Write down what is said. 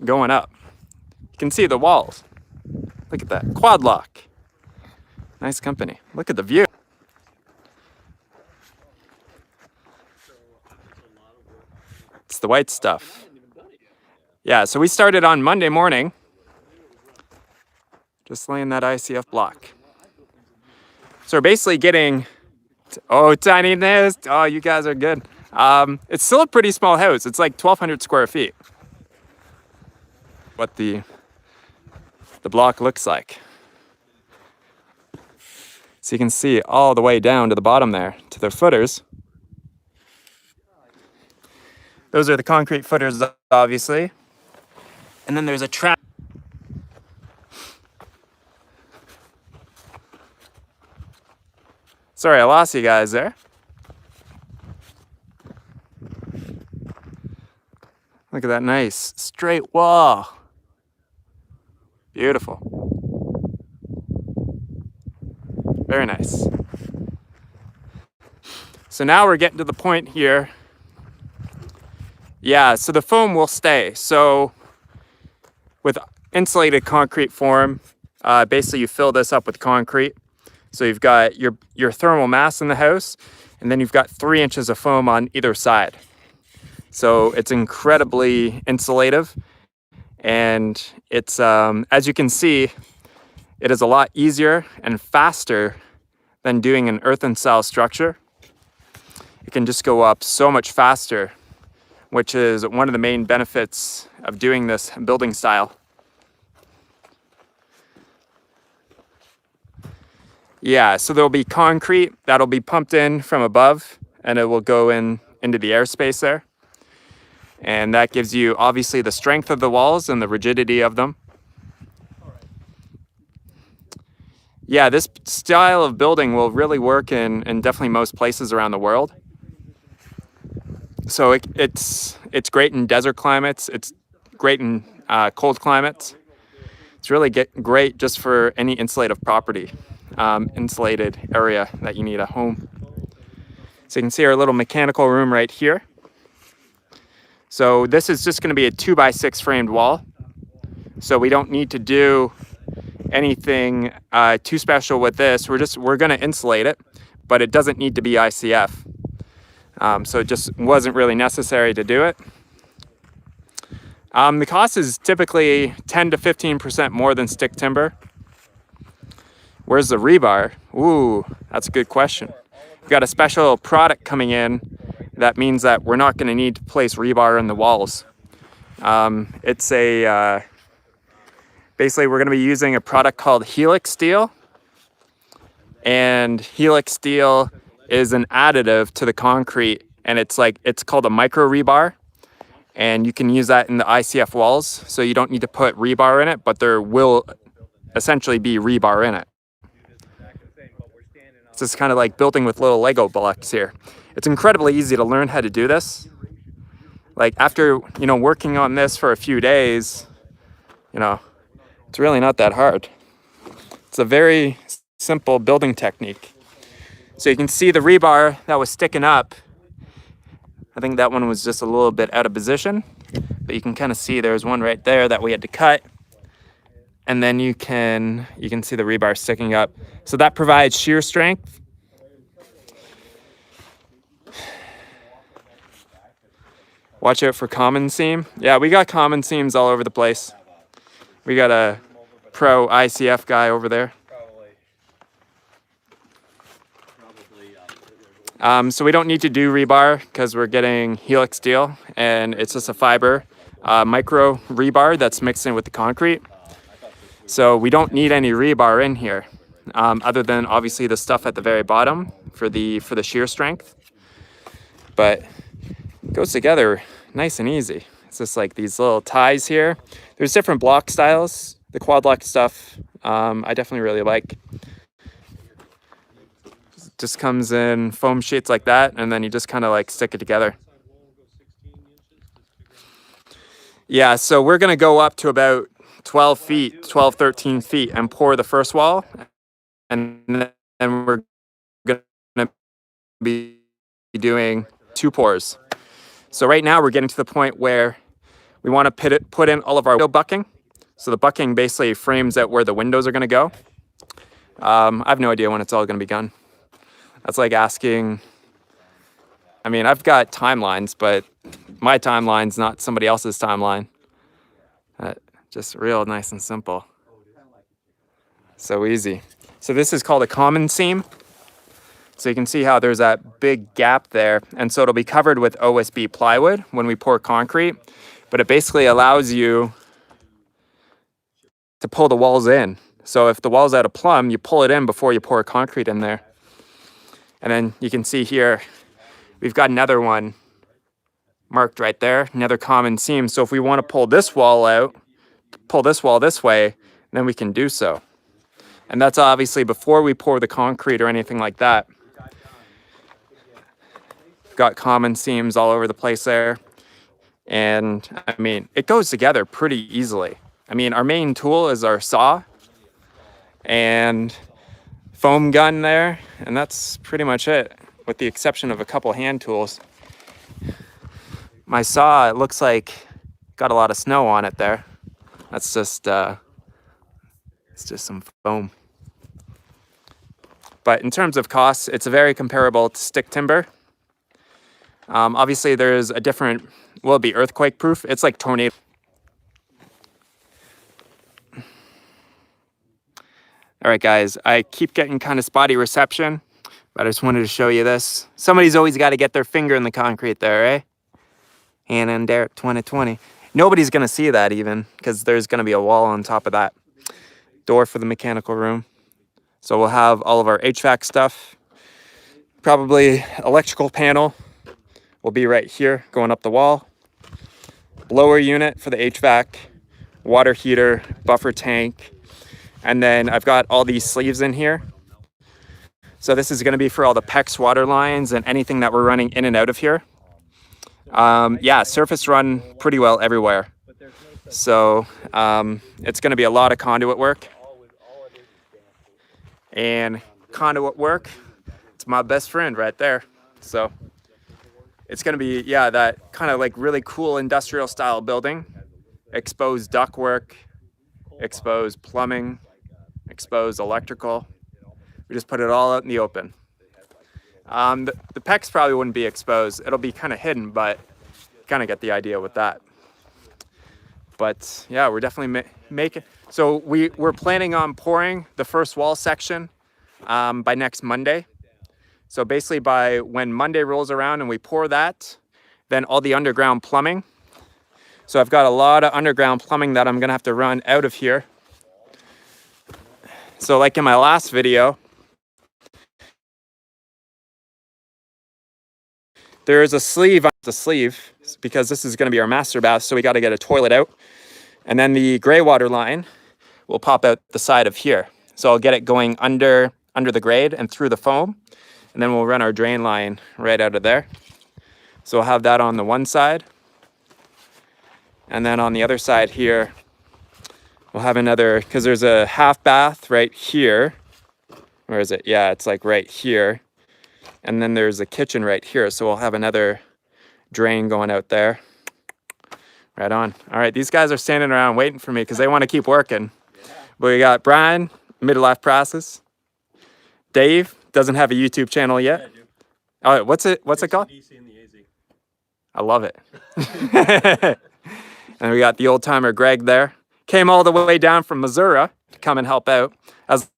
going up. You can see the walls. Look at that. Quad lock. Nice company. Look at the view. It's the white stuff. Yeah, so we started on Monday morning. Just laying that ICF block. So we're basically getting, oh, tiny nest. Oh, you guys are good. It's still a pretty small house. It's like 1,200 square feet. What the block looks like. So you can see all the way down to the bottom there, to their footers. Those are the concrete footers, obviously. And then there's a trap. Sorry, I lost you guys there. Look at that nice straight wall. Beautiful. Very nice. So now we're getting to the point here. Yeah, so the foam will stay. So with insulated concrete form, basically you fill this up with concrete. So you've got your thermal mass in the house, and then you've got 3 inches of foam on either side. So it's incredibly insulative, and it's, as you can see, it is a lot easier and faster than doing an earthen cell structure. It can just go up so much faster, which is one of the main benefits of doing this building style. Yeah, so there'll be concrete that'll be pumped in from above, and it will go into the airspace there. And that gives you obviously the strength of the walls and the rigidity of them. Yeah, this style of building will really work in definitely most places around the world. So it's great in desert climates. It's great in cold climates. It's really great just for any insulative property, insulated area that you need a home. So you can see our little mechanical room right here. So this is just going to be a 2x6 framed wall. So we don't need to do anything too special with this. We're going to insulate it, but it doesn't need to be ICF. So it just wasn't really necessary to do it. The cost is typically 10 to 15% more than stick timber. Where's the rebar? Ooh, that's a good question. We've got a special product coming in that means that we're not going to need to place rebar in the walls. It's a basically we're going to be using a product called Helix steel, and Helix steel is an additive to the concrete, and it's called a micro rebar, and you can use that in the ICF walls, so you don't need to put rebar in it, but there will essentially be rebar in it. It's just kind of like building with little Lego blocks here. It's incredibly easy to learn how to do this. Like after, working on this for a few days, it's really not that hard. It's a very simple building technique. So you can see the rebar that was sticking up. I think that one was just a little bit out of position, but you can kind of see there's one right there that we had to cut. And then you can see the rebar sticking up. So that provides shear strength. Watch out for common seam. Yeah, we got common seams all over the place. We got a pro ICF guy over there. So we don't need to do rebar because we're getting Helix steel, and it's just a fiber micro rebar that's mixed in with the concrete. So we don't need any rebar in here, other than obviously the stuff at the very bottom for the shear strength. But it goes together nice and easy. It's just like these little ties here. There's different block styles. The quad lock stuff I definitely really like. Just comes in foam sheets like that, and then you just kind of like stick it together. Yeah, so we're gonna go up to about 12 feet, 12, 13 feet, and pour the first wall, and then we're gonna be doing 2 pours. So right now we're getting to the point where we want to put in all of our window bucking. So the bucking basically frames out where the windows are going to go. I have no idea when it's all going to be done. That's like asking, I mean, I've got timelines, but my timeline's not somebody else's timeline. Just real nice and simple. So easy. So this is called a common seam. So you can see how there's that big gap there. And so it'll be covered with OSB plywood when we pour concrete. But it basically allows you to pull the walls in. So if the wall's out of plumb, you pull it in before you pour concrete in there. And then you can see here, we've got another one marked right there, another common seam. So if we want to pull this wall out, pull this wall this way, then we can do so. And that's obviously before we pour the concrete or anything like that. Got common seams all over the place there. And I mean, it goes together pretty easily. I mean, our main tool is our saw and foam gun there. And that's pretty much it, with the exception of a couple hand tools. My saw, it looks like got a lot of snow on it there. That's just, it's just some foam. But in terms of costs, it's very comparable to stick timber. Obviously, there's a different, will it be earthquake proof? It's like tornado. All right, guys, I keep getting kind of spotty reception, but I just wanted to show you this. Somebody's always got to get their finger in the concrete there, eh? Hannah and Derek 2020. Nobody's going to see that even, because there's going to be a wall on top of that. Door for the mechanical room. So we'll have all of our HVAC stuff. Probably electrical panel will be right here going up the wall. Blower unit for the HVAC, water heater, buffer tank. And then I've got all these sleeves in here. So this is going to be for all the PEX water lines and anything that we're running in and out of here. Yeah, surface run pretty well everywhere. So it's going to be a lot of conduit work. And conduit work, it's my best friend right there. So it's going to be, yeah, that kind of like really cool industrial style building. Exposed ductwork, exposed plumbing, exposed electrical. We just put it all out in the open. The PEX probably wouldn't be exposed. It'll be kind of hidden, but kind of get the idea with that. But yeah, we're definitely making, so we're planning on pouring the first wall section by next Monday. So basically by when Monday rolls around and we pour that, then all the underground plumbing. So I've got a lot of underground plumbing that I'm gonna have to run out of here. So like in my last video, there is a sleeve on the sleeve because this is gonna be our master bath, so we gotta get a toilet out. And then the gray water line will pop out the side of here. So I'll get it going under the grade and through the foam. And then we'll run our drain line right out of there. So we'll have that on the one side. And then on the other side here, we'll have another, because there's a half bath right here. Where is it? Yeah, it's like right here. And then there's a kitchen right here. So we'll have another drain going out there. Right on. All right, these guys are standing around waiting for me because they want to keep working. But we got Brian, midlife process. Dave doesn't have a YouTube channel yet. Yeah, I do. Oh, what's it called? DC and the AZ. I love it. And we got the old timer Greg there. Came all the way down from Missouri to come and help out. As